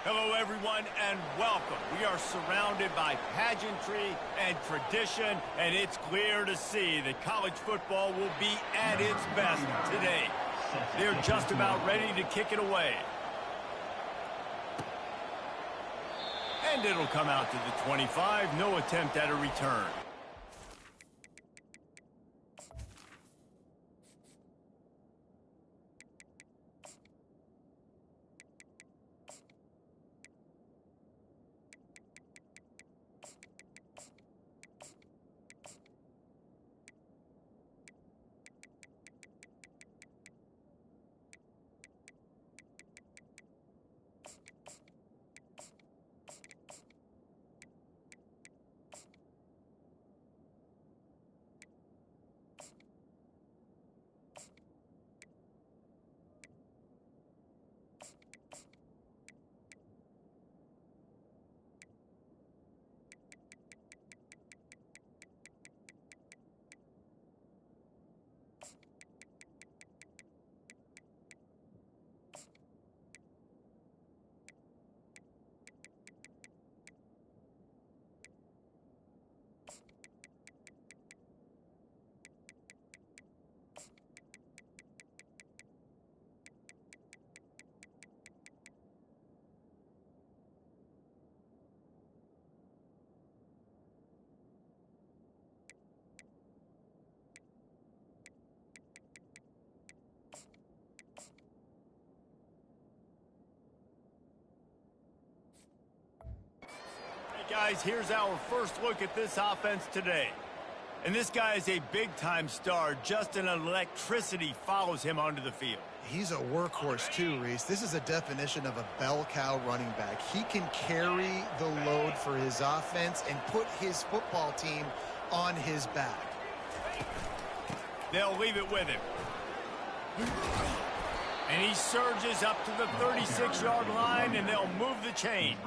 Hello, everyone, and welcome. We are surrounded by pageantry and tradition, and it's clear to see that college football will be at its best today. They're just about ready to kick it away. And it'll come out to the 25. No attempt at a return. Guys, here's our first look at this offense today. And this guy is a big-time star. Just an electricity follows him onto the field. He's a workhorse too, Reese. This is a definition of a bell cow running back. He can carry the load for his offense and put his football team on his back. They'll leave it with him. And he surges up to the 36-yard line, and they'll move the chains.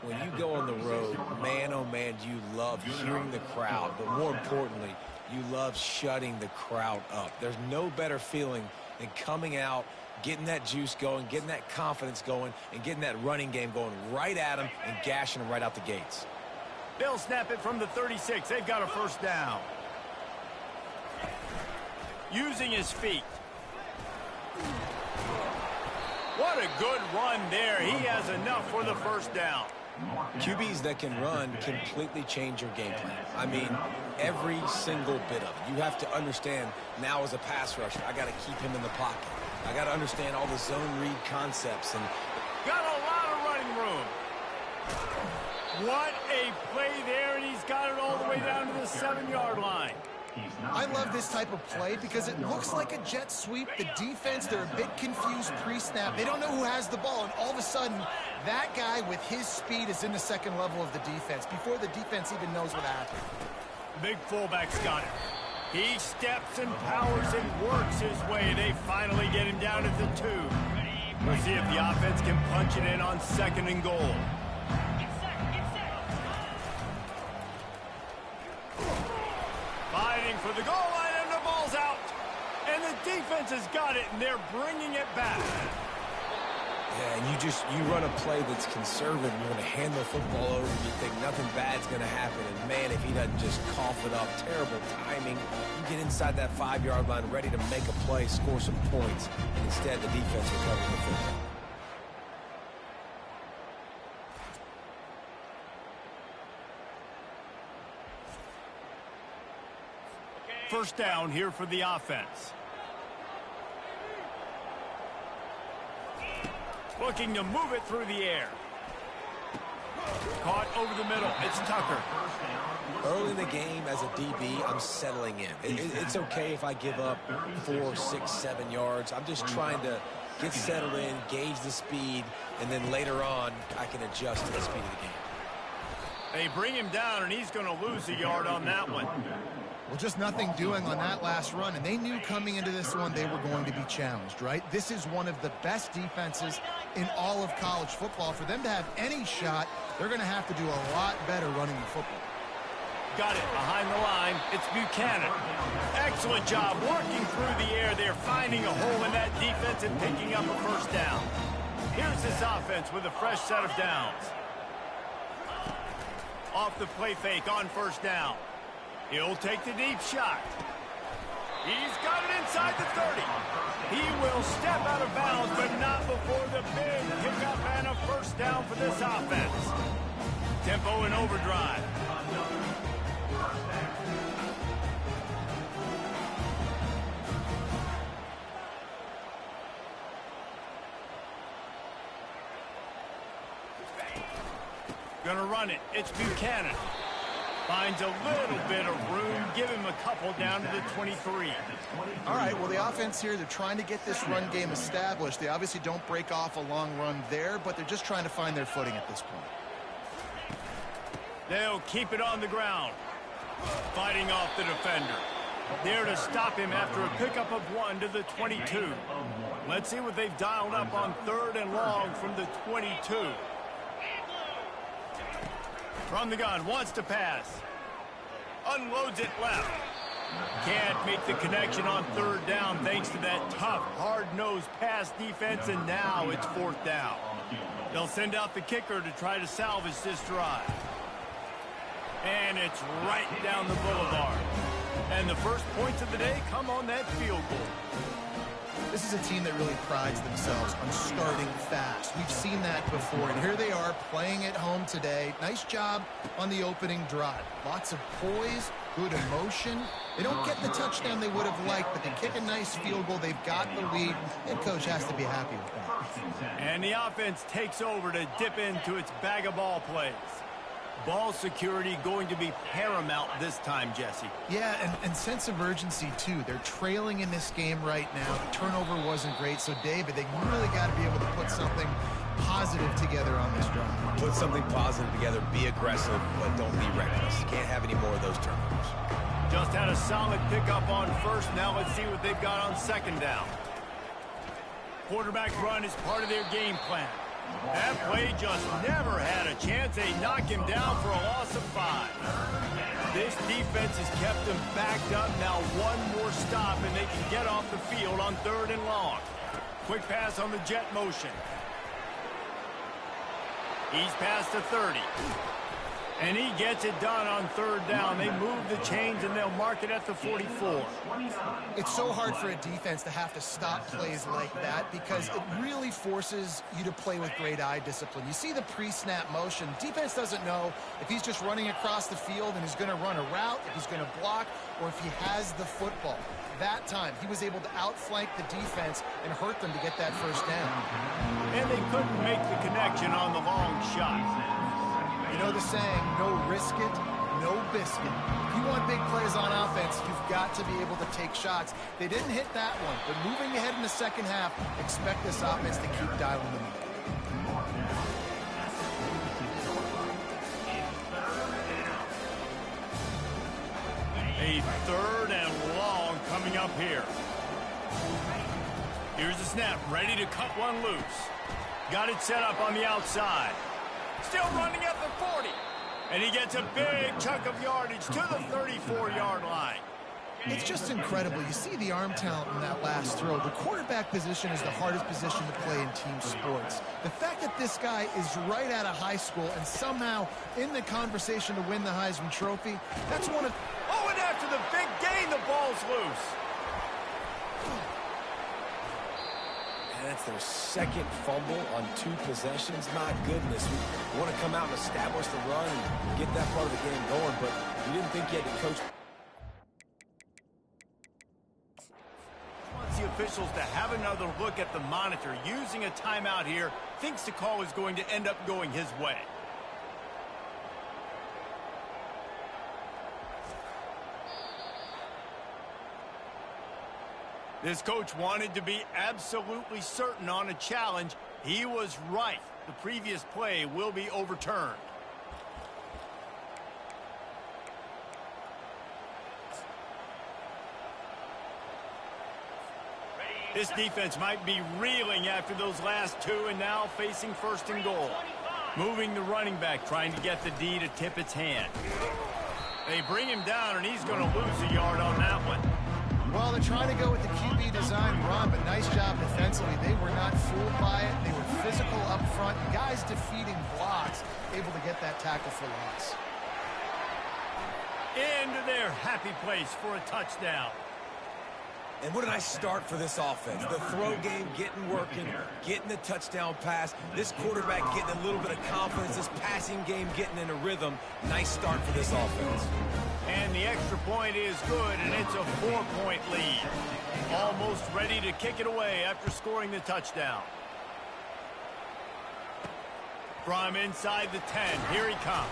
When you go on the road, man, oh man, do you love hearing the crowd. But more importantly, you love shutting the crowd up. There's no better feeling than coming out, getting that juice going, getting that confidence going, and getting that running game going right at them and gashing them right out the gates. They'll snap it from the 36. They've got a first down. Using his feet. What a good run there. He has enough for the first down. QBs that can run completely change your game plan. I mean, every single bit of it. You have to understand now as a pass rusher, I got to keep him in the pocket. I got to understand all the zone read concepts. And got a lot of running room. What a play there, and he's got it all the way down to the 7-yard line. I love this type of play because it looks like a jet sweep. The defense, they're a bit confused pre-snap. They don't know who has the ball, and all of a sudden, that guy with his speed is in the second level of the defense before the defense even knows what happened. Big fullback's got it. He steps and powers and works his way. They finally get him down at the 2. We'll see if the offense can punch it in on 2nd and goal. Fighting for the goal line, and the ball's out. And the defense has got it, and they're bringing it back. Yeah, and you run a play that's conservative. You're going to hand the football over. You think nothing bad's going to happen. And, man, if he doesn't just cough it up, terrible timing. You get inside that 5-yard line ready to make a play, score some points. And instead, the defense recovers the football. First down here for the offense. Looking to move it through the air. Caught over the middle. It's Tucker. Early in the game as a DB, I'm settling in. It's okay if I give up 4, 6, 7 yards. I'm just trying to get settled in, gauge the speed, and then later on, I can adjust to the speed of the game. They bring him down, and he's going to lose a yard on that one. Well, just nothing doing on that last run, and they knew coming into this one they were going to be challenged, right? This is one of the best defenses in all of college football. For them to have any shot, they're going to have to do a lot better running the football. Got it behind the line. It's Buchanan. Excellent job working through the air. They're finding a hole in that defense and picking up a first down. Here's this offense with a fresh set of downs. Off the play fake on first down. He'll take the deep shot. He's got it inside the 30. He will step out of bounds, but not before the big pickup and a first down for this offense. Tempo and overdrive. Gonna run it. It's Buchanan. Finds a little bit of room. Give him a couple down to the 23. All right, well, the offense here, they're trying to get this run game established. They obviously don't break off a long run there, but they're just trying to find their footing at this point. They'll keep it on the ground. Fighting off the defender. There to stop him after a pickup of 1 to the 22. Let's see what they've dialed up on 3rd and long from the 22. From the gun, wants to pass. Unloads it left. Can't make the connection on 3rd down thanks to that tough, hard-nosed pass defense, and now it's 4th down. They'll send out the kicker to try to salvage this drive. And it's right down the boulevard. And the first points of the day come on that field goal. This is a team that really prides themselves on starting fast. We've seen that before, and here they are playing at home today. Nice job on the opening drive. Lots of poise, good emotion. They don't get the touchdown they would have liked, but they kick a nice field goal. They've got the lead. Head coach has to be happy with that. And the offense takes over to dip into its bag of ball plays. Ball security going to be paramount this time, Jesse. Yeah, and sense of urgency, too. They're trailing in this game right now. The turnover wasn't great, so, David, they really got to be able to put something positive together on this drive. Put something positive together, be aggressive, but don't be reckless. Can't have any more of those turnovers. Just had a solid pickup on 1st. Now let's see what they've got on 2nd down. Quarterback run is part of their game plan. That play just never had a chance. They knock him down for a loss of 5. This defense has kept them backed up. Now one more stop, and they can get off the field on 3rd and long. Quick pass on the jet motion. He's past the 30. And he gets it done on 3rd down. They move the chains, and they'll mark it at the 44. It's so hard for a defense to have to stop plays like that because it really forces you to play with great eye discipline. You see the pre-snap motion. Defense doesn't know if he's just running across the field and he's going to run a route, if he's going to block, or if he has the football. That time, he was able to outflank the defense and hurt them to get that 1st down. And they couldn't make the connection on the long shot. You know the saying, no risk it, no biscuit. If you want big plays on offense, you've got to be able to take shots. They didn't hit that one, but moving ahead in the 2nd half, expect this offense to keep dialing them up. A 3rd and long coming up here. Here's the snap, ready to cut one loose. Got it set up on the outside. Still running at the 40. And he gets a big chunk of yardage to the 34-yard line. It's just incredible. You see the arm talent in that last throw. The quarterback position is the hardest position to play in team sports. The fact that this guy is right out of high school and somehow in the conversation to win the Heisman Trophy, that's one of... Oh, and after the big gain, the ball's loose. And that's their 2nd fumble on 2 possessions. My goodness, we want to come out and establish the run and get that part of the game going, but you didn't think you had to coach. Wants the officials to have another look at the monitor. Using a timeout here, thinks the call is going to end up going his way. This coach wanted to be absolutely certain on a challenge. He was right. The previous play will be overturned. This defense might be reeling after those last 2 and now facing 1st and goal. Moving the running back, trying to get the D to tip its hand. They bring him down, and he's going to lose a yard on that one. Well, they're trying to go with the QB design run, but nice job defensively. They were not fooled by it. They were physical up front. Guys defeating blocks, able to get that tackle for loss. Into their happy place for a touchdown. And what a nice start for this offense. The throw game getting working, getting the touchdown pass. This quarterback getting a little bit of confidence. This passing game getting in a rhythm. Nice start for this offense. And the extra point is good, and it's a 4-point lead. Almost ready to kick it away after scoring the touchdown. From inside the 10, here he comes.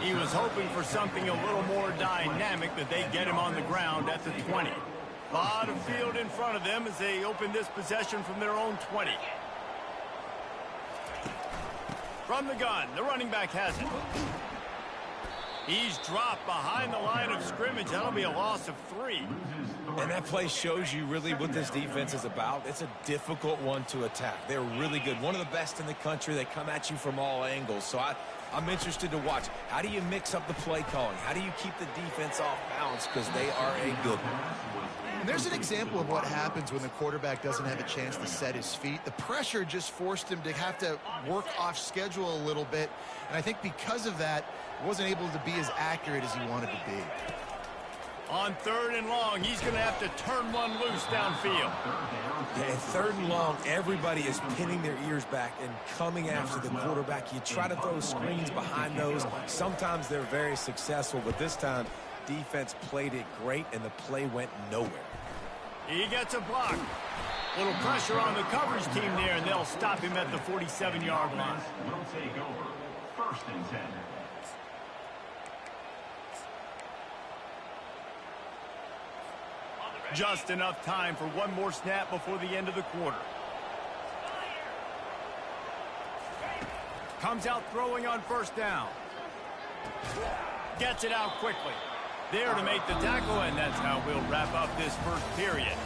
He was hoping for something a little more dynamic, but they get him on the ground at the 20. A lot of field in front of them as they open this possession from their own 20. From the gun, the running back has it. He's dropped behind the line of scrimmage. That'll be a loss of 3. And that play shows you really what this defense is about. It's a difficult one to attack. They're really good. One of the best in the country. They come at you from all angles. So I'm interested to watch. How do you mix up the play calling? How do you keep the defense off balance? Because they are a good one. And there's an example of what happens when the quarterback doesn't have a chance to set his feet. The pressure just forced him to have to work off schedule a little bit. And I think because of that, wasn't able to be as accurate as he wanted to be. On 3rd and long, he's going to have to turn one loose downfield. Yeah, and 3rd and long, everybody is pinning their ears back and coming after the quarterback. You try to throw screens behind those. Sometimes they're very successful, but this time, defense played it great, and the play went nowhere. He gets a block. Little pressure on the coverage team there, and they'll stop him at the 47-yard line. Will take over. 1st and 10. Just enough time for one more snap before the end of the quarter. Comes out throwing on 1st down. Gets it out quickly. There to make the tackle, and that's how we'll wrap up this 1st period.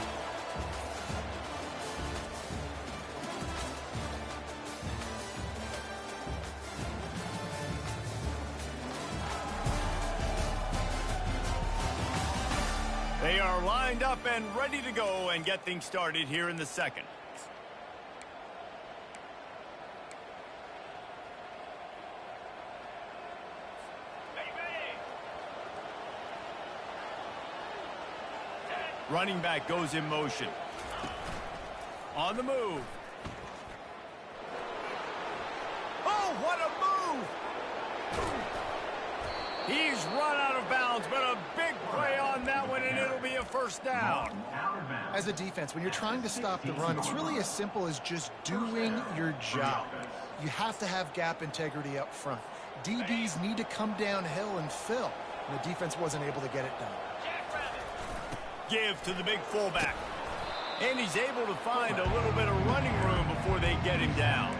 They are lined up and ready to go and get things started here in the 2nd. Running back goes in motion. On the move. Oh, what a move! He's run out of bounds, but a big play on that one, and it'll be a 1st down. As a defense, when you're trying to stop the run, it's really as simple as just doing your job. You have to have gap integrity up front. DBs need to come downhill and fill. And the defense wasn't able to get it done. Give to the big fullback. And he's able to find a little bit of running room before they get him down.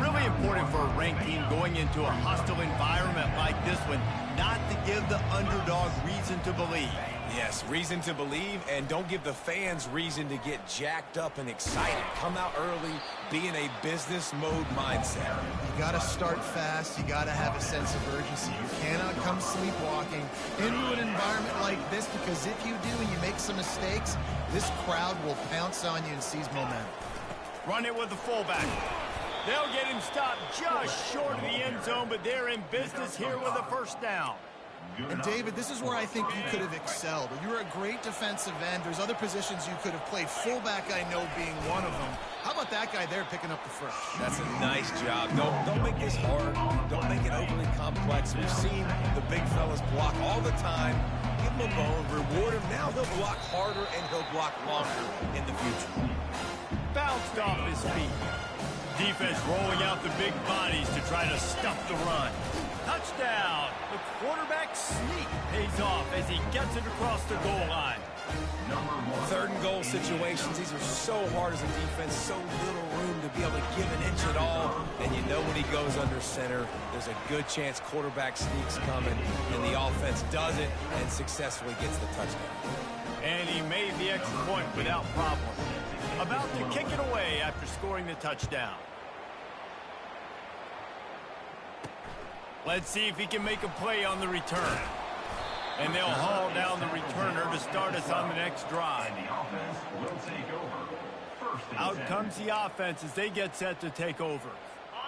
Really important for a ranked team going into a hostile environment like this one, not to give the underdog reason to believe. Yes, reason to believe, and don't give the fans reason to get jacked up and excited. Come out early, be in a business mode mindset. You got to start fast. You got to have a sense of urgency. You cannot come sleepwalking into an environment like this, because if you do and you make some mistakes, this crowd will pounce on you and seize momentum. Run it with the fullback. They'll get him stopped just short of the end zone, but they're in business here with a 1st down. And David, this is where I think you could have excelled. You were a great defensive end. There's other positions you could have played. Fullback, I know, being one of them. How about that guy there picking up the first? That's a nice job. Don't make this hard. Don't make it overly complex. We've seen the big fellas block all the time. Give him a bone, reward him. Now he'll block harder and he'll block longer in the future. Bounced off his feet. Defense rolling out the big bodies to try to stuff the run. Touchdown! The quarterback sneak pays off as he gets it across the goal line. 3rd and goal situations, these are so hard as a defense, so little room to be able to give an inch at all. And you know when he goes under center, there's a good chance quarterback sneak's coming, and the offense does it and successfully gets the touchdown. And he made the extra point without problem. About to kick it away after scoring the touchdown. Let's see if he can make a play on the return. And they'll haul down the returner to start us on the next drive. And the offense will take over. First and Out 10. comes the offense as they get set to take over.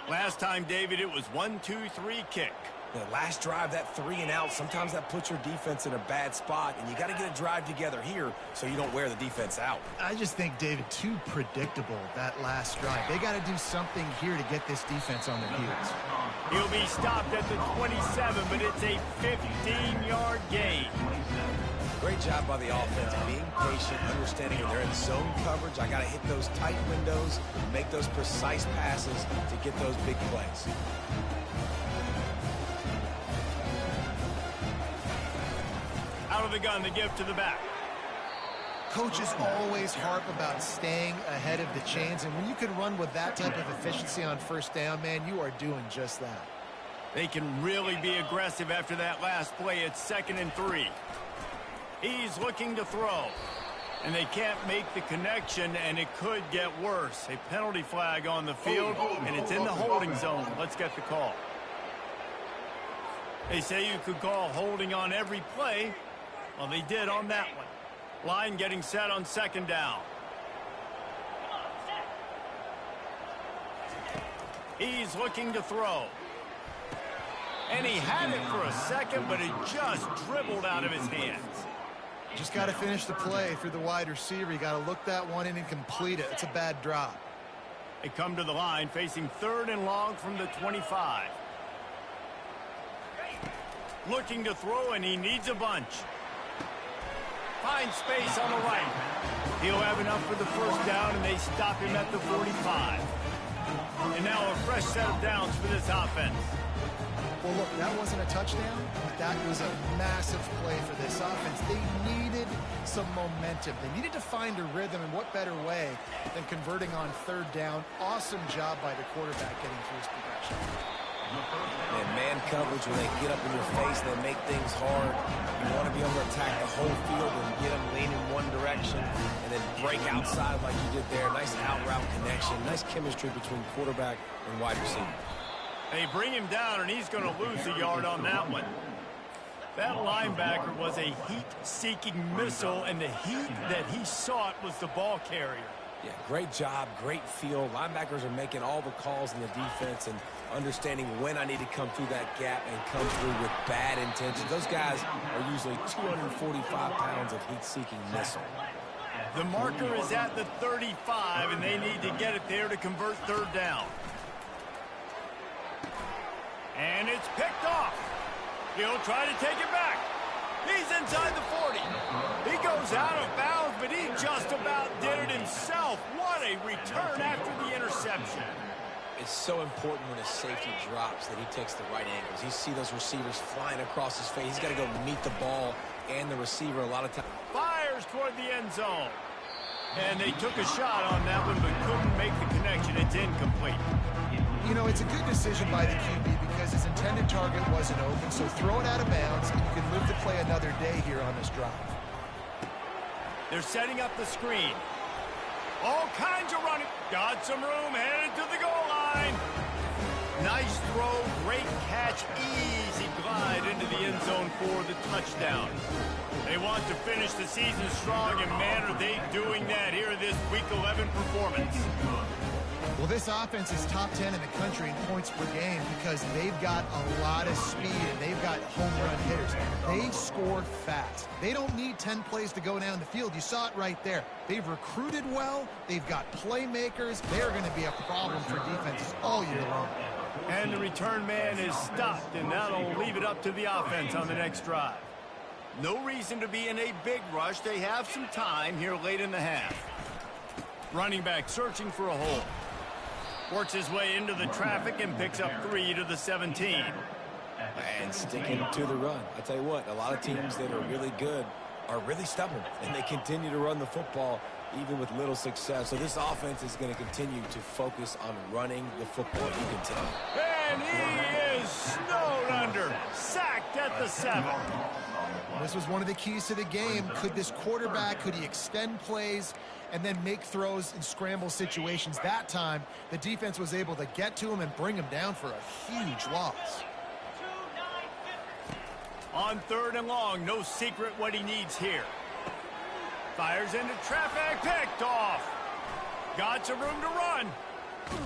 Last time, David, it was 1-2-3 kick. The last drive, that 3-and-out, sometimes that puts your defense in a bad spot, and you got to get a drive together here so you don't wear the defense out. I just think, David, too predictable, that last drive. They got to do something here to get this defense on their heels. He'll be stopped at the 27, but it's a 15-yard gain. Great job by the offense, being patient, understanding when they're in zone coverage. I got to hit those tight windows, make those precise passes to get those big plays. Out of the gun, the give to the back. Coaches always harp about staying ahead of the chains, and when you can run with that type of efficiency on first down, man, you are doing just that. They can really be aggressive after that last play. It's 2nd and 3. He's looking to throw, and they can't make the connection, and it could get worse. A penalty flag on the field, and it's in the holding zone. Let's get the call. They say you could call holding on every play. Well, they did on that one. Line getting set on 2nd down. He's looking to throw. And he had it for a second, but it just dribbled out of his hands. Just got to finish the play for the wide receiver. You got to look that one in and complete it. It's a bad drop. They come to the line facing 3rd and long from the 25. Looking to throw, and he needs a bunch. Finds space on the right. He'll have enough for the first down, and they stop him at the 45. And now a fresh set of downs for this offense. Well, look, that wasn't a touchdown, but that was a massive play for this offense. They needed some momentum. They needed to find a rhythm, and what better way than converting on 3rd down. Awesome job by the quarterback getting through his progression. And man coverage, when they get up in your face, they make things hard. You want to be able to attack the whole field and get them lean in one direction and then break outside like you did there. Nice out route connection, nice chemistry between quarterback and wide receiver. They bring him down, and he's going to lose a yard on that one. That linebacker was a heat-seeking missile, and the heat that he sought was the ball carrier. Yeah, great job, great feel. Linebackers are making all the calls in the defense and understanding when I need to come through that gap and come through with bad intentions. Those guys are usually 245 pounds of heat-seeking missile. The marker is at the 35, and they need to get it there to convert 3rd down. And it's picked off. He'll try to take it back. He's inside the 40. He goes out of bounds, but he just about did it himself. What a return after the interception. It's so important when a safety drops that he takes the right angles. You see those receivers flying across his face. He's got to go meet the ball and the receiver a lot of times. Fires toward the end zone. And they took a shot on that one, but couldn't make the connection. It's incomplete. You know, it's a good decision by the QB because his intended target wasn't open, so throw it out of bounds, and you can live to play another day here on this drive. They're setting up the screen. All kinds of running. Got some room, headed to the goal line. Nice throw, great catch, easy glide into the end zone for the touchdown. They want to finish the season strong, and man, are they doing that here in this Week 11 performance. Well, this offense is top 10 in the country in points per game because they've got a lot of speed and they've got home run hitters. They score fast. They don't need 10 plays to go down the field. You saw it right there. They've recruited well. They've got playmakers. They're going to be a problem for defenses all year long. And the return man is stopped, and that'll leave it up to the offense on the next drive. No reason to be in a big rush. They have some time here late in the half. Running back searching for a hole. Works his way into the traffic and picks up 3 to the 17. And sticking to the run. I tell you what, a lot of teams that are really good are really stubborn, and they continue to run the football even with little success. So this offense is going to continue to focus on running the football, you can tell. And he is snowed under, sacked at the 7. This was one of the keys to the game. Could this quarterback, could he extend plays and then make throws in scramble situations? That time, the defense was able to get to him and bring him down for a huge loss. On 3rd and long, no secret what he needs here. Fires into traffic, picked off. Got some room to run.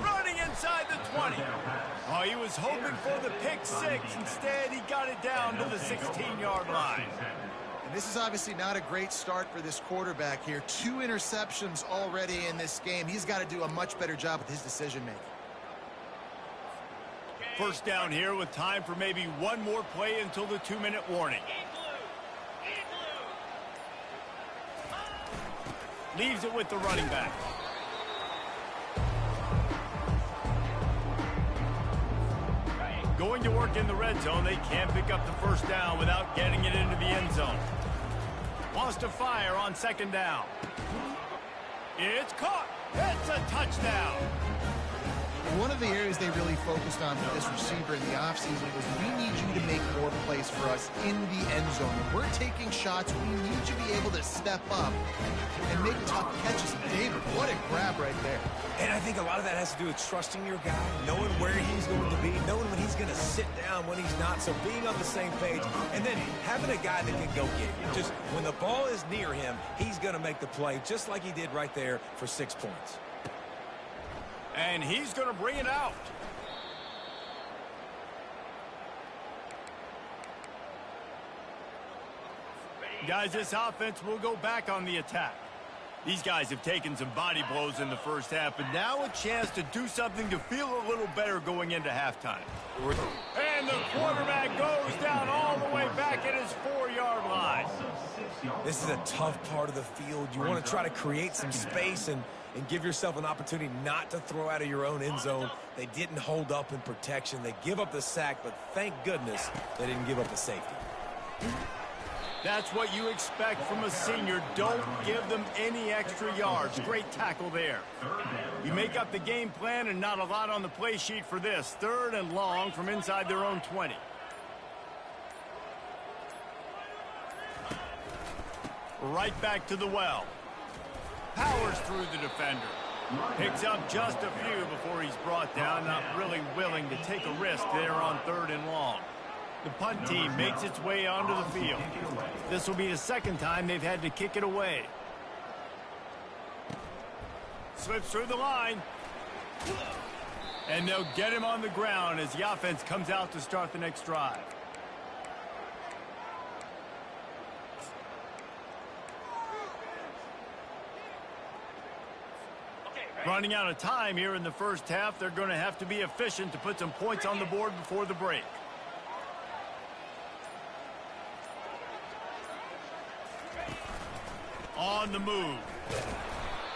Running inside the 20. Oh, he was hoping for the pick 6. Instead, he got it down to the 16-yard line. And this is obviously not a great start for this quarterback here. 2 interceptions already in this game. He's got to do a much better job with his decision-making. First down here with time for maybe one more play until the 2-minute warning. Leaves it with the running back. Going to work in the red zone, they can't pick up the first down without getting it into the end zone. Wants to fire on 2nd down. It's caught. It's a touchdown. One of the areas they really focused on for this receiver in the offseason was we need you to make more plays for us in the end zone. When we're taking shots, we need you to be able to step up and make tough catches. David, what a grab right there. And I think a lot of that has to do with trusting your guy, knowing where he's going to be, knowing when he's going to sit down, when he's not. So being on the same page, and then having a guy that can go get you. Just when the ball is near him, he's going to make the play, just like he did right there for 6 points. And he's going to bring it out. Guys, this offense will go back on the attack. These guys have taken some body blows in the first half, but now a chance to do something to feel a little better going into halftime. And the quarterback goes down all the way back at his 4-yard line. This is a tough part of the field. You want to try to create some space and give yourself an opportunity not to throw out of your own end zone. They didn't hold up in protection. They give up the sack, but thank goodness they didn't give up the safety. That's what you expect from a senior. Don't give them any extra yards. Great tackle there. You make up the game plan and not a lot on the play sheet for this. 3rd and long from inside their own 20. Right back to the well. Powers through the defender. Picks up just a few before he's brought down. Not really willing to take a risk there on 3rd and long. The punt team makes its way onto the field. This will be the 2nd time they've had to kick it away. Slips through the line. And they'll get him on the ground as the offense comes out to start the next drive. Running out of time here in the first half. They're going to have to be efficient to put some points on the board before the break. On the move.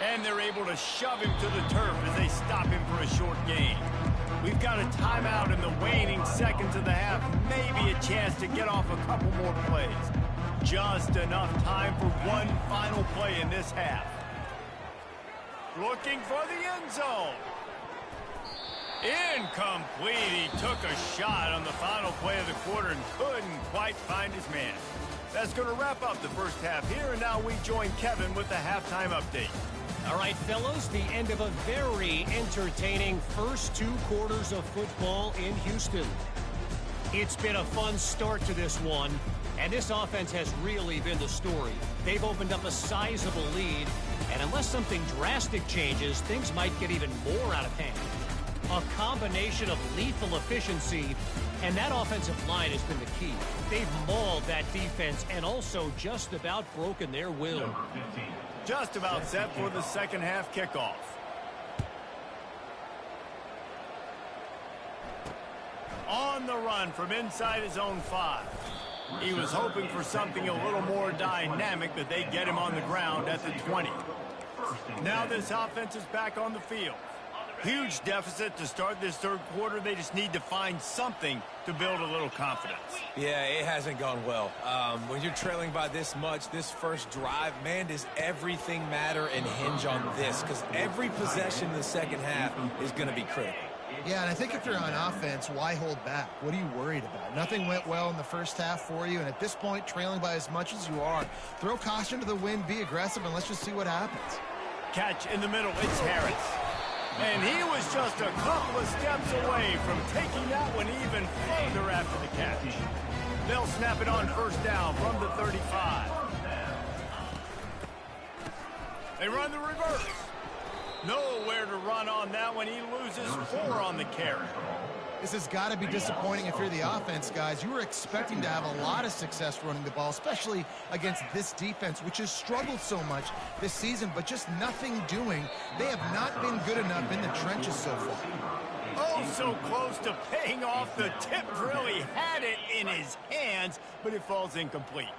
And they're able to shove him to the turf as they stop him for a short gain. We've got a timeout in the waning seconds of the half. Maybe a chance to get off a couple more plays. Just enough time for one final play in this half. Looking for the end zone. Incomplete. He took a shot on the final play of the quarter and couldn't quite find his man. That's going to wrap up the first half here, and now we join Kevin with the halftime update. All right, fellas, the end of a very entertaining first 2 quarters of football in Houston. It's been a fun start to this one, and this offense has really been the story. They've opened up a sizable lead, and unless something drastic changes, things might get even more out of hand. A combination of lethal efficiency, and that offensive line has been the key. They've mauled that defense and also just about broken their will. Just about set for the second half kickoff. On the run from inside his own 5. He was hoping for something a little more dynamic, but they get him on the ground at the 20. Now this offense is back on the field. Huge deficit to start this third quarter. They just need to find something to build a little confidence. Yeah, it hasn't gone well. When you're trailing by this much, this first drive, man, does everything matter and hinge on this? Because every possession in the second half is going to be critical. Yeah, and I think if you're on offense, why hold back? What are you worried about? Nothing went well in the first half for you, and at this point, trailing by as much as you are, throw caution to the wind, be aggressive, and let's just see what happens. Catch in the middle. It's Harris. And he was just a couple of steps away from taking that one even further after the catch. They'll snap it on first down from the 35. They run the reverse. Nowhere to run on that one. He loses 4 on the carry. This has got to be disappointing if you're the offense, guys. You were expecting to have a lot of success running the ball, especially against this defense, which has struggled so much this season, but just nothing doing. They have not been good enough in the trenches so far. Oh, so close to paying off. The tip really had it in his hands, but it falls incomplete.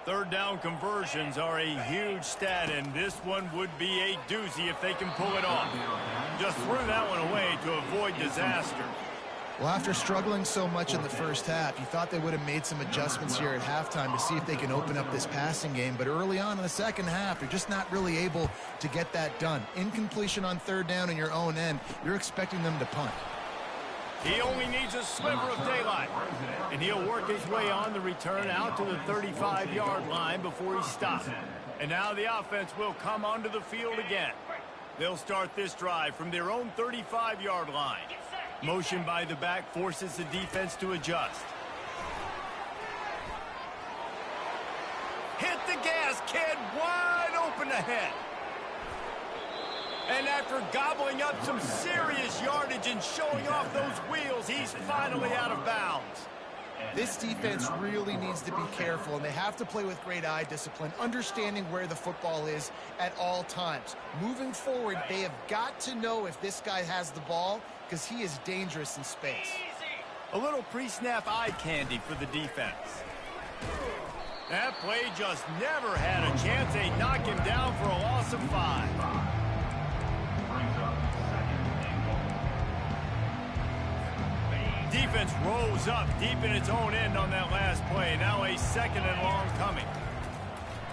Third down conversions are a huge stat, and this one would be a doozy if they can pull it off. Just threw that one away to avoid disaster. Well, after struggling so much in the first half, you thought they would have made some adjustments here at halftime to see if they can open up this passing game. But early on in the second half, they're just not really able to get that done. Incompletion on third down in your own end, you're expecting them to punt. He only needs a sliver of daylight, and he'll work his way on the return out to the 35-yard line before he stops. And now the offense will come onto the field again. They'll start this drive from their own 35-yard line. Motion by the back forces the defense to adjust. Hit the gas, kid. Wide open ahead. And after gobbling up some serious yardage and showing off those wheels, he's finally out of bounds. This defense really needs to be careful, and they have to play with great eye discipline, understanding where the football is at all times. Moving forward, they have got to know if this guy has the ball, because he is dangerous in space. A little pre-snap eye candy for the defense. That play just never had a chance. They knock him down for a loss of 5. Defense rolls up deep in its own end on that last play. Now a 2nd and long coming.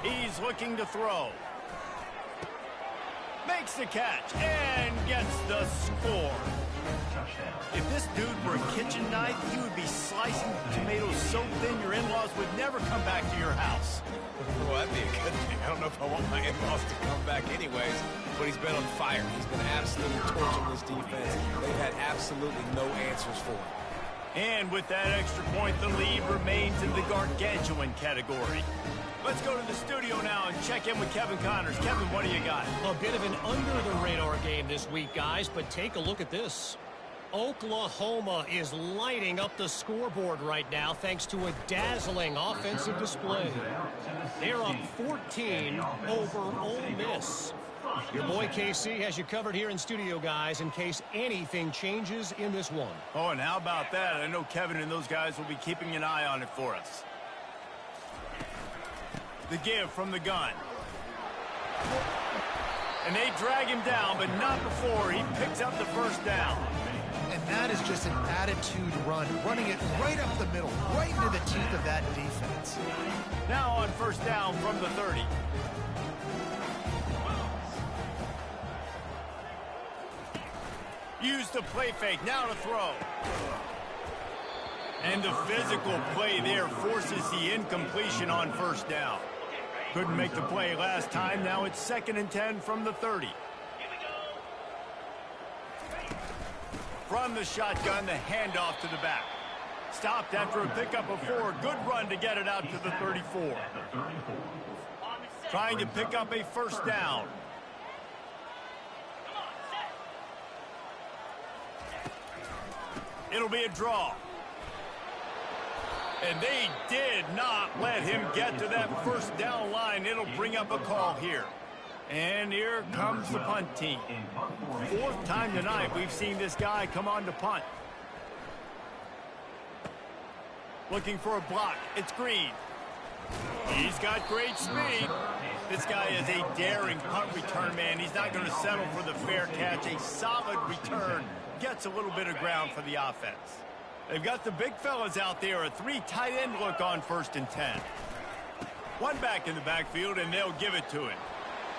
He's looking to throw. Makes the catch and gets the score. If this dude were a kitchen knife, he would be slicing tomatoes so thin your in-laws would never come back to your house. Well, that'd be a good thing. I don't know if I want my in-laws to come back anyways, but he's been on fire. He's been absolutely torching this defense. They've had absolutely no answers for him. And with that extra point, the lead remains in the gargantuan category. Let's go to the studio now and check in with Kevin Connors. Kevin, what do you got? A bit of an under-the-radar game this week, guys, but take a look at this. Oklahoma is lighting up the scoreboard right now thanks to a dazzling offensive display. They're up 14 over Ole Miss. Your boy KC has you covered here in studio, guys, in case anything changes in this one. Oh, and how about that? I know Kevin and those guys will be keeping an eye on it for us. The give from the gun. And they drag him down, but not before he picks up the first down. And that is just an attitude run, running it right up the middle, right into the teeth of that defense. Now on first down from the 30. Use the play fake, now to throw. And the physical play there forces the incompletion on first down. Couldn't make the play last time, now it's 2nd and 10 from the 30. From the shotgun, the handoff to the back. Stopped after a pickup of 4. Good run to get it out to the 34. Trying to pick up a first down. It'll be a draw. And they did not let him get to that first down line. It'll bring up a call here. And here comes the punt team. 4th time tonight we've seen this guy come on to punt. Looking for a block. It's Green. He's got great speed. This guy is a daring punt return man. He's not going to settle for the fair catch. A solid return. Gets a little bit of ground for the offense. They've got the big fellas out there. A 3 tight end look on 1st and 10. One back in the backfield, and they'll give it to him.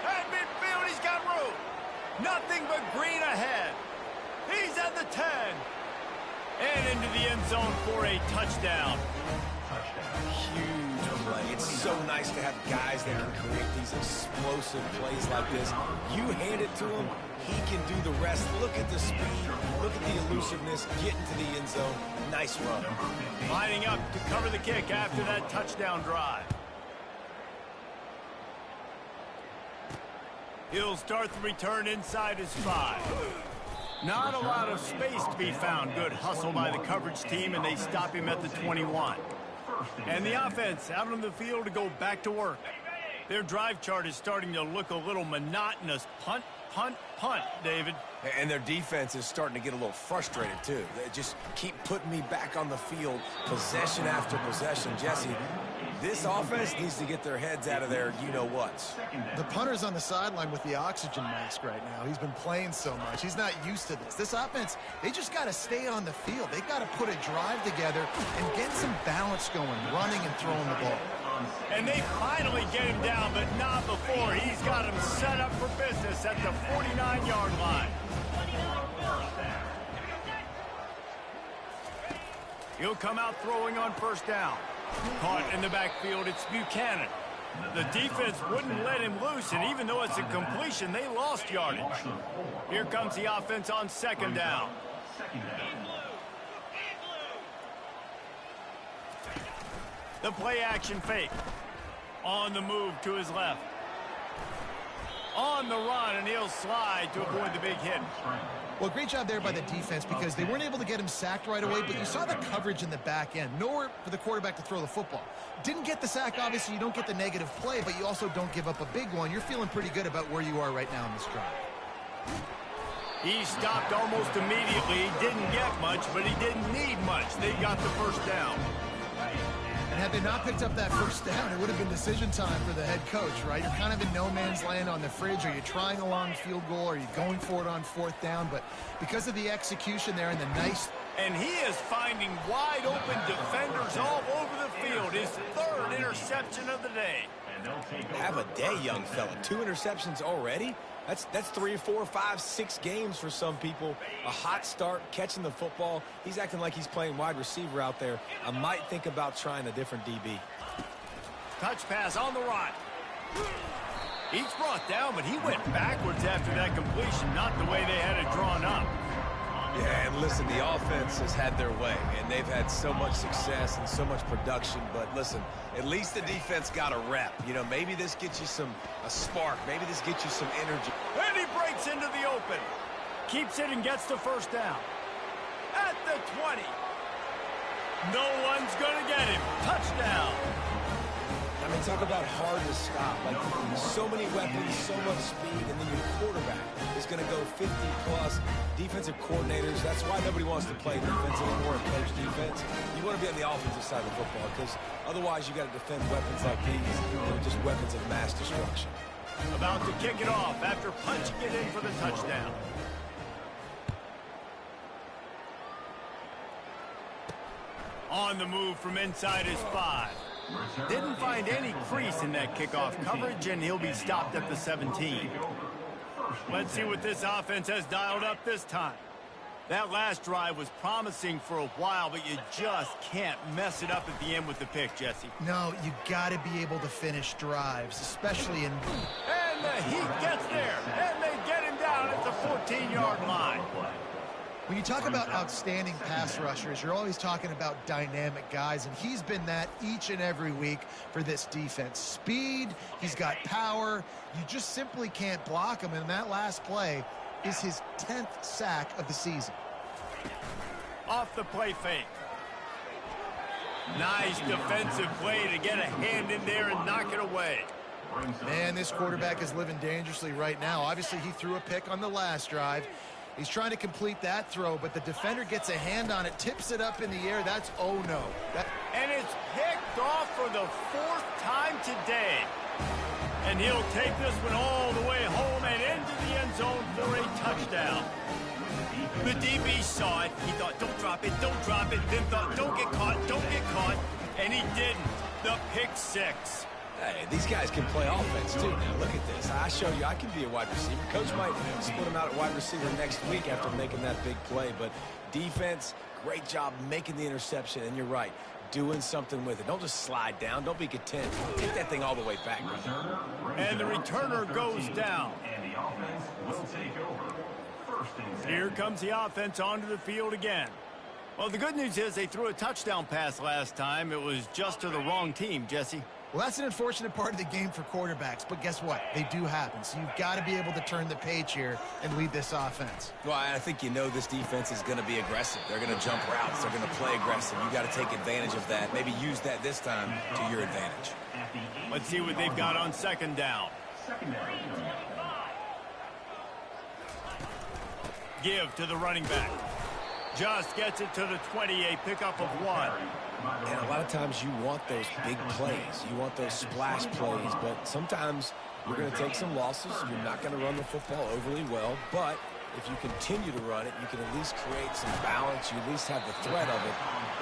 At midfield, he's got room. Nothing but Green ahead. He's at the 10. And into the end zone for a touchdown. Huge play. It's so nice to have guys that can create these explosive plays like this. You hand it to him, he can do the rest. Look at the speed. Look at the elusiveness. Get into the end zone. Nice run. Lining up to cover the kick after that touchdown drive. He'll start the return inside his 5. Not a lot of space to be found. Good hustle by the coverage team, and they stop him at the 21. And the offense out on the field to go back to work. Their drive chart is starting to look a little monotonous. Punt, punt, punt, David. And their defense is starting to get a little frustrated, too. They just keep putting me back on the field, possession after possession. Jesse, this offense needs to get their heads out of their you-know-whats. The punter's on the sideline with the oxygen mask right now. He's been playing so much. He's not used to this. This offense, they just got to stay on the field. They've got to put a drive together and get some balance going, running and throwing the ball. And they finally get him down, but not before. He's got him set up for business at the 49-yard line. He'll come out throwing on first down. Caught in the backfield, it's Buchanan. The defense wouldn't let him loose, and even though it's a completion, they lost yardage. Here comes the offense on second down. The play action fake. On the move to his left. On the run, and he'll slide to avoid the big hit. Well, great job there by the defense because they weren't able to get him sacked right away, but you saw the coverage in the back end. Nowhere for the quarterback to throw the football. Didn't get the sack, obviously. You don't get the negative play, but you also don't give up a big one. You're feeling pretty good about where you are right now in this drive. He stopped almost immediately. He didn't get much, but he didn't need much. They got the first down. And had they not picked up that first down, it would have been decision time for the head coach, right? You're kind of in no man's land on the fridge. Are you trying a long field goal? Are you going for it on fourth down? But because of the execution there and the nice... And he is finding wide open defenders all over the field. His third interception of the day. Have a day, young fella. 2 interceptions already? That's 3, 4, 5, 6 games for some people. A hot start, catching the football. He's acting like he's playing wide receiver out there. I might think about trying a different DB. Touch pass on the right. He's brought down, but he went backwards after that completion, not the way they had it drawn up. Yeah, and listen, the offense has had their way, and they've had so much success and so much production. But listen, at least the defense got a rep. You know, maybe this gets you a spark. Maybe this gets you some energy. And he breaks into the open. Keeps it and gets the first down. At the 20. No one's going to get him. Touchdown. I mean, talk about hard to stop. Like, so many weapons, so much speed, and then your quarterback is going to go 50-plus. Defensive coordinators, that's why nobody wants to play defense anymore and coach defense. You want to be on the offensive side of the football because otherwise you got to defend weapons like these. They're just weapons of mass destruction. About to kick it off after punching it in for the touchdown. On the move from inside his 5. Didn't find any crease in that kickoff coverage, and he'll be stopped at the 17. Let's see what this offense has dialed up this time. That last drive was promising for a while, but you just can't mess it up at the end with the pick, Jesse. No, you got to be able to finish drives, especially in... And the heat gets there, and they get him down at the 14-yard line. When you talk about outstanding pass rushers, you're always talking about dynamic guys, and he's been that each and every week for this defense. Speed, he's got power. You just simply can't block him, and that last play is his 10th sack of the season. Off the play fake. Nice defensive play to get a hand in there and knock it away. Man, this quarterback is living dangerously right now. Obviously, he threw a pick on the last drive. He's trying to complete that throw, but the defender gets a hand on it, tips it up in the air. That's oh no. And it's picked off for the 4th time today. And he'll take this one all the way home and into the end zone for a touchdown. The DB saw it. He thought, don't drop it, then thought, don't get caught, and he didn't. The pick 6. Hey, these guys can play offense, too. Now, look at this. I show you I can be a wide receiver. Coach might split him out at wide receiver next week after making that big play. But defense, great job making the interception. And you're right. doing something with it. Don't just slide down. Don't be content. Take that thing all the way back. And the returner goes down. And the offense will take over. First and 10. Here comes the offense onto the field again. Well, the good news is they threw a touchdown pass last time. It was just to the wrong team, Jesse. Well, that's an unfortunate part of the game for quarterbacks, but guess what? They do happen, so you've got to be able to turn the page here and lead this offense. Well, I think you know this defense is going to be aggressive. They're going to jump routes. They're going to play aggressive. You got to take advantage of that. Maybe use that this time to your advantage. Let's see what they've got on second down. Second down. Give to the running back. Just gets it to the 20, a pickup of 1. And a lot of times you want those big plays. You want those splash plays, but sometimes you're going to take some losses. You're not going to run the football overly well, but if you continue to run it, you can at least create some balance. You at least have the threat of it.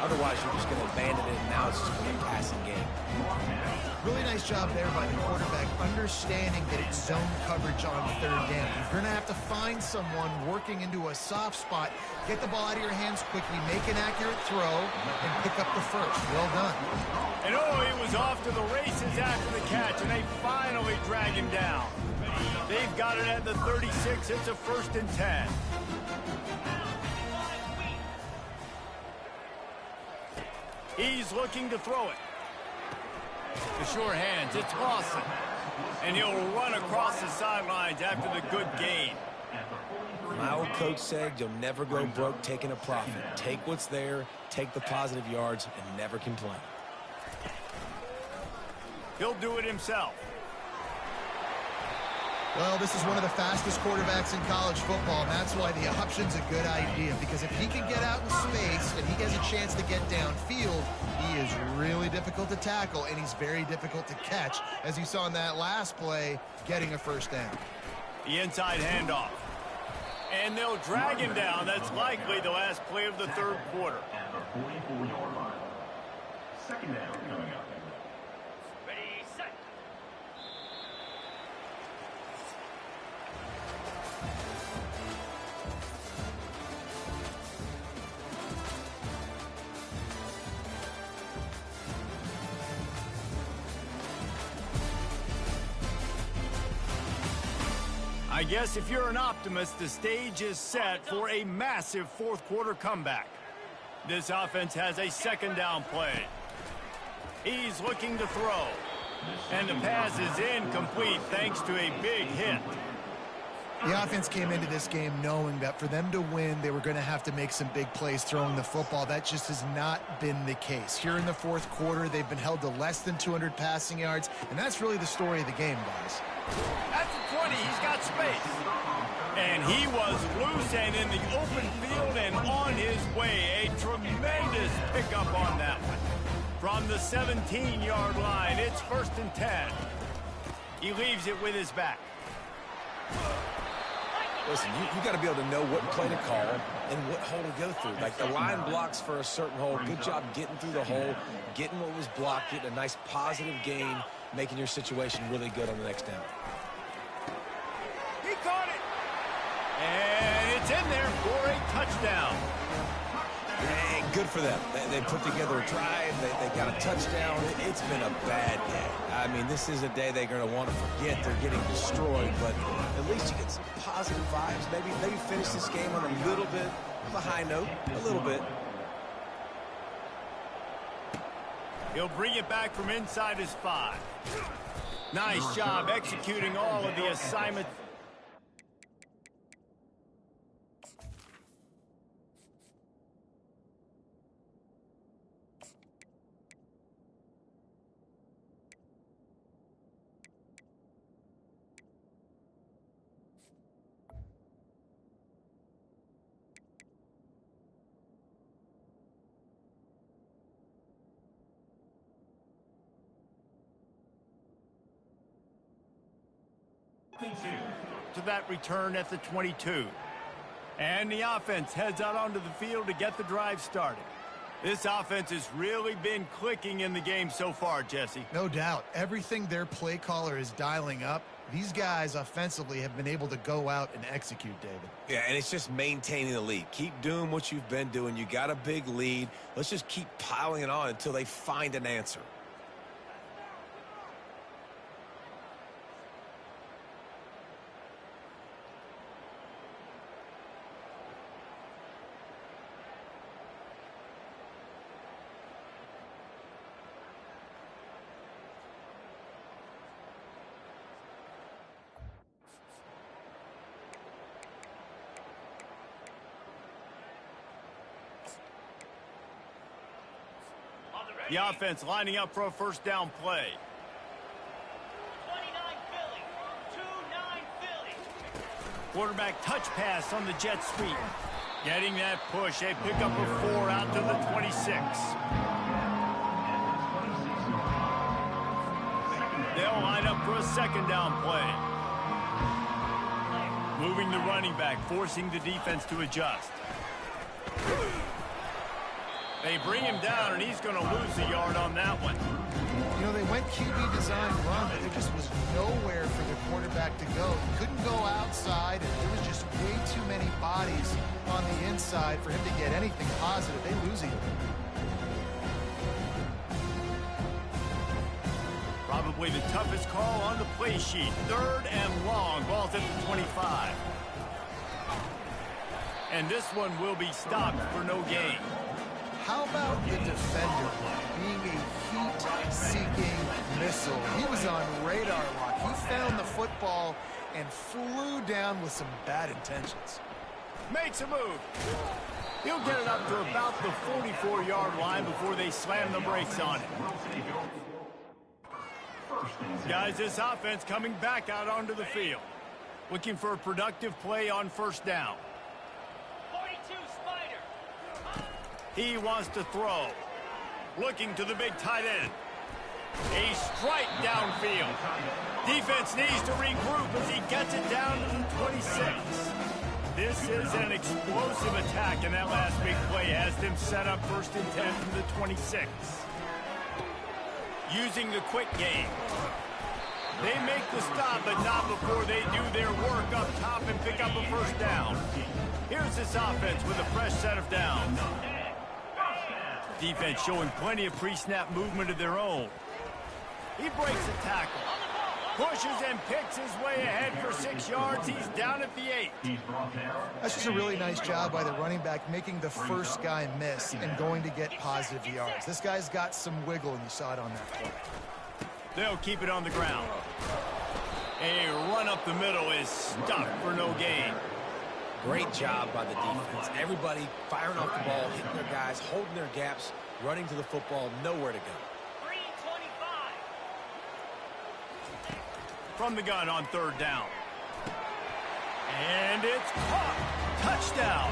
Otherwise, you're just going to abandon it, and now it's just going to be a passing game. Really nice job there by the quarterback, understanding that it's zone coverage on third down. You're going to have to find someone working into a soft spot, get the ball out of your hands quickly, make an accurate throw, and pick up the first. Well done. And he was off to the races after the catch, and they finally drag him down. They've got it at the 36. It's a 1st and 10. He's looking to throw it. The sure hands, it's Lawson. And he'll run across the sidelines after the good gain. My old coach said you'll never go broke taking a profit. Take what's there, take the positive yards, and never complain. He'll do it himself. Well, this is one of the fastest quarterbacks in college football, and that's why the option's a good idea, because if he can get out in space and he has a chance to get downfield, he is really difficult to tackle, and he's very difficult to catch, as you saw in that last play, getting a first down. The inside handoff. And they'll drag him down. That's likely the last play of the third quarter. At the 44-yard line. Second down coming up. Ready, set. I guess if you're an optimist, the stage is set for a massive fourth quarter comeback. This offense has a second down play. He's looking to throw. And the pass is incomplete thanks to a big hit. The offense came into this game knowing that for them to win, they were going to have to make some big plays throwing the football. That just has not been the case. Here in the fourth quarter, they've been held to less than 200 passing yards, and that's really the story of the game, guys. At the 20, he's got space. And he was loose and in the open field and on his way. A tremendous pickup on that one. From the 17-yard line, it's 1st and 10. He leaves it with his back. Listen, you got to be able to know what play to call and what hole to go through. Like the line blocks for a certain hole. Good job getting through the hole, getting what was blocked, getting a nice positive gain, making your situation really good on the next down. He caught it. And it's in there for a touchdown. Hey, good for them. They put together a drive. They got a touchdown. It's been a bad day. I mean, this is a day they're going to want to forget. They're getting destroyed, but at least you get some positive vibes. Maybe finish this game on a little bit of a high note, a little bit. He'll bring it back from inside his 5. Nice job executing all of the assignment. To that return at the 22. And the offense heads out onto the field to get the drive started. This offense has really been clicking in the game so far, Jesse. No doubt. Everything their play caller is dialing up, these guys offensively have been able to go out and execute, David. Yeah, and it's just maintaining the lead. Keep doing what you've been doing. You got a big lead. Let's just keep piling it on until they find an answer. The offense lining up for a first down play. 29 Philly. 2-9 Philly. Quarterback touch pass on the jet sweep. Getting that push. They pick up a 4 out to the 26. They'll line up for a second down play. Moving the running back, forcing the defense to adjust. They bring him down, and he's going to lose a yard on that one. You know, they went QB design run, but there just was nowhere for the quarterback to go. He couldn't go outside, and there was just way too many bodies on the inside for him to get anything positive. They lose him. Probably the toughest call on the play sheet. 3rd and long. Ball's at the 25. And this one will be stopped for no gain. How about the defender being a heat-seeking missile? He was on radar lock. He found the football and flew down with some bad intentions. Makes a move. He'll get it up to about the 44-yard line before they slam the brakes on it. Guys, this offense coming back out onto the field. Looking for a productive play on first down. 42 Spider. He wants to throw. Looking to the big tight end. A strike downfield. Defense needs to regroup as he gets it down to the 26. This is an explosive attack, and that last big play has them set up 1st and 10 from the 26. Using the quick game. They make the stop, but not before they do their work up top and pick up a first down. Here's this offense with a fresh set of downs. Defense showing plenty of pre-snap movement of their own. He breaks a tackle. Pushes and picks his way ahead for 6 yards. He's down at the 8. That's just a really nice job by the running back, making the first guy miss and going to get positive yards. This guy's got some wiggle, and you saw it on that play. They'll keep it on the ground. A run up the middle is stuck for no gain. Great job by the defense. Everybody firing off the ball, hitting their guys, holding their gaps, running to the football, nowhere to go. 325. From the gun on 3rd down. And it's caught. Touchdown.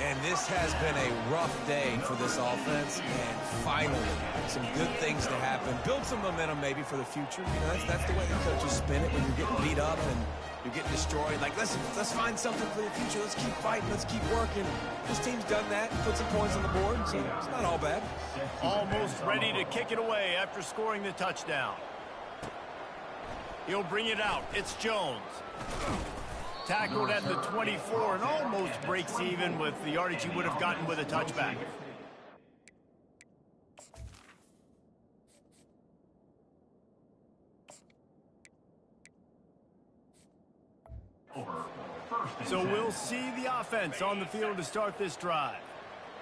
And this has been a rough day for this offense, and finally some good things to happen. Build some momentum maybe for the future. You know, that's the way the coaches spin it when you're getting beat up and you're getting destroyed. Like, let's find something for the future. Let's keep fighting. Let's keep working. This team's done that, put some points on the board, so it's not all bad. Almost ready to kick it away after scoring the touchdown. He'll bring it out. It's Jones. Tackled at the 24 and almost breaks even with the yardage he would have gotten with a touchback. So we'll see the offense on the field to start this drive.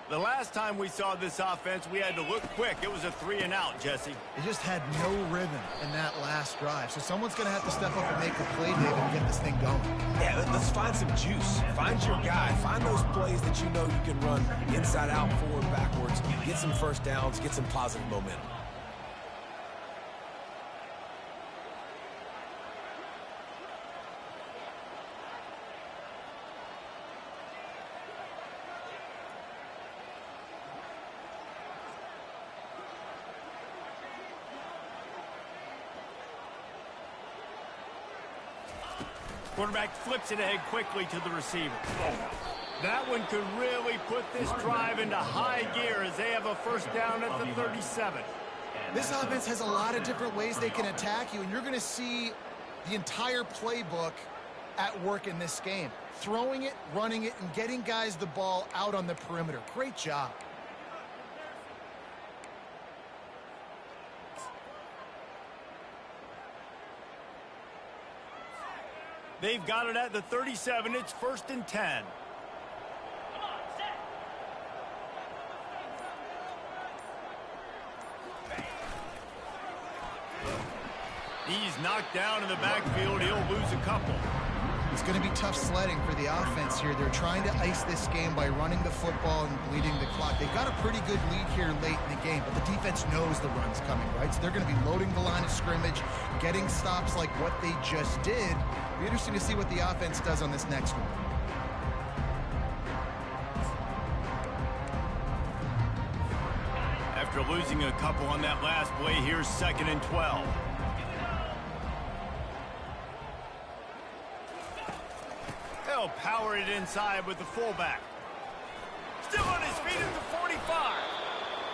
The last time we saw this offense, we had to look quick. It was a 3-and-out, Jesse. They just had no rhythm in that last drive. So someone's going to have to step up and make a play, David, and get this thing going. Yeah, let's find some juice. Find your guy. Find those plays that you know you can run inside out, forward, backwards. Get some first downs. Get some positive momentum. Quarterback flips it ahead quickly to the receiver. That one could really put this drive into high gear as they have a first down at the 37. This offense has a lot of different ways they can attack you, and you're going to see the entire playbook at work in this game. Throwing it, running it, and getting guys the ball out on the perimeter. Great job. They've got it at the 37. It's 1st and 10. Come on, set. He's knocked down in the backfield. He'll lose a couple. It's going to be tough sledding for the offense here. They're trying to ice this game by running the football and bleeding the clock. They've got a pretty good lead here late in the game, but the defense knows the run's coming, right? So they're going to be loading the line of scrimmage, getting stops like what they just did. It'll be interesting to see what the offense does on this next one. After losing a couple on that last play, here's 2nd and 12. They'll power it inside with the fullback. Still on his feet at the 45.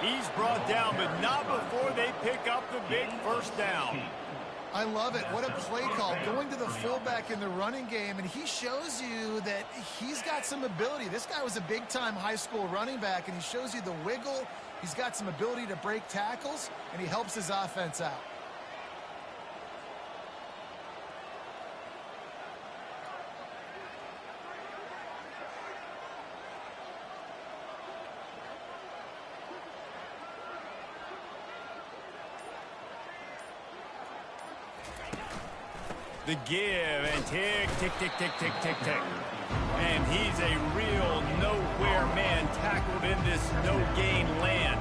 He's brought down, but not before they pick up the big first down. I love it. What a play call. Going to the fullback in the running game, and he shows you that he's got some ability. This guy was a big-time high school running back, and he shows you the wiggle. He's got some ability to break tackles, and he helps his offense out. The give and tick, tick, tick, tick, tick, tick, tick. And he's a real nowhere man tackled in this no-gain land.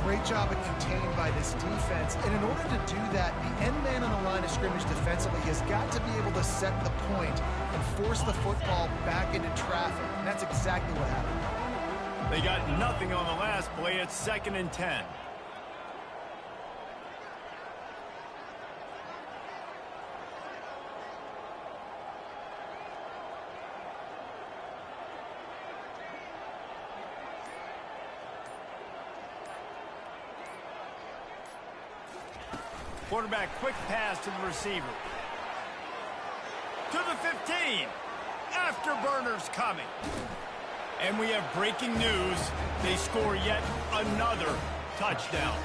Great job of contained by this defense. And in order to do that, the end man on the line of scrimmage defensively has got to be able to set the point and force the football back into traffic. And that's exactly what happened. They got nothing on the last play. It's 2nd and 10. Quarterback, quick pass to the receiver. To the 15. Afterburners coming. And we have breaking news. They score yet another touchdown.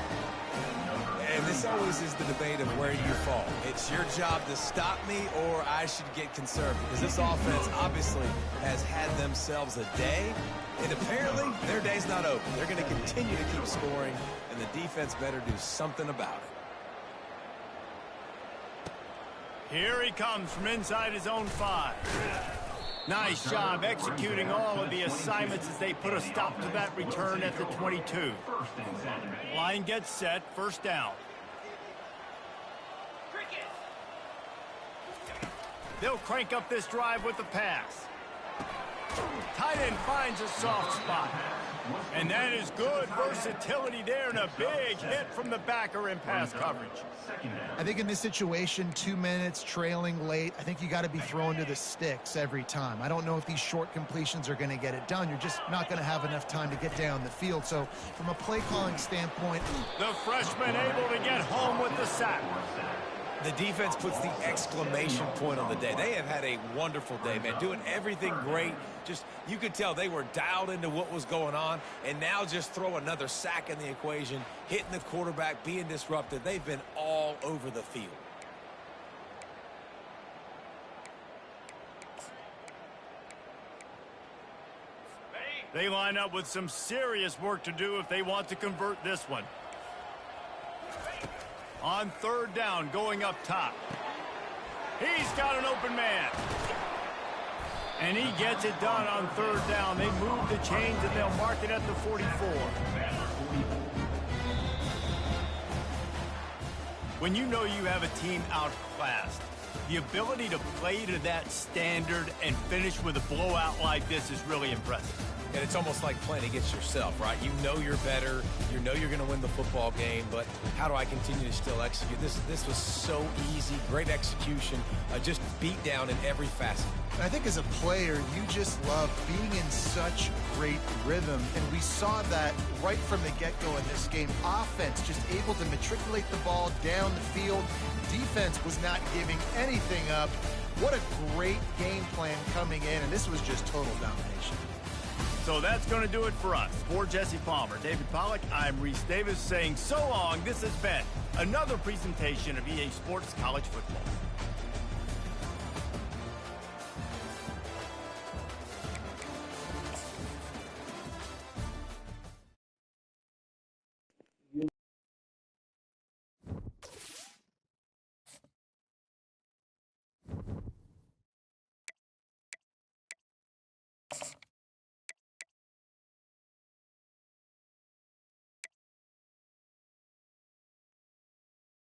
And this always is the debate of where you fall. It's your job to stop me or I should get conservative. Because this offense obviously has had themselves a day. And apparently their day's not over. They're going to continue to keep scoring. And the defense better do something about it. Here he comes from inside his own 5. Nice job executing all of the assignments as they put a stop to that return at the 22. Line gets set, first down. Cricket. They'll crank up this drive with the pass. Tight end finds a soft spot. And that is good versatility there and a big hit from the backer in pass coverage. I think in this situation, 2 minutes, trailing late, I think you got to be thrown to the sticks every time. I don't know if these short completions are going to get it done. You're just not going to have enough time to get down the field. So from a play calling standpoint, the freshman able to get home with the sack. The defense puts the exclamation point on the day. They have had a wonderful day, man, doing everything great. Just, you could tell they were dialed into what was going on, and now just throw another sack in the equation, hitting the quarterback, being disruptive. They've been all over the field. They line up with some serious work to do if they want to convert this one. On 3rd down, going up top. He's got an open man. And he gets it done on 3rd down. They move the chains and they'll mark it at the 44. When you know you have a team outclassed, the ability to play to that standard and finish with a blowout like this is really impressive. And it's almost like playing against yourself, right? You know you're better. You know you're going to win the football game, but how do I continue to still execute? This was so easy, great execution, just beat down in every facet. And I think as a player, you just love being in such great rhythm, and we saw that right from the get-go in this game. Offense just able to matriculate the ball down the field. Defense was not giving anything up. What a great game plan coming in, and this was just total domination. So that's going to do it for us. For Jesse Palmer, David Pollack, I'm Reese Davis saying so long. This has been another presentation of EA Sports College Football.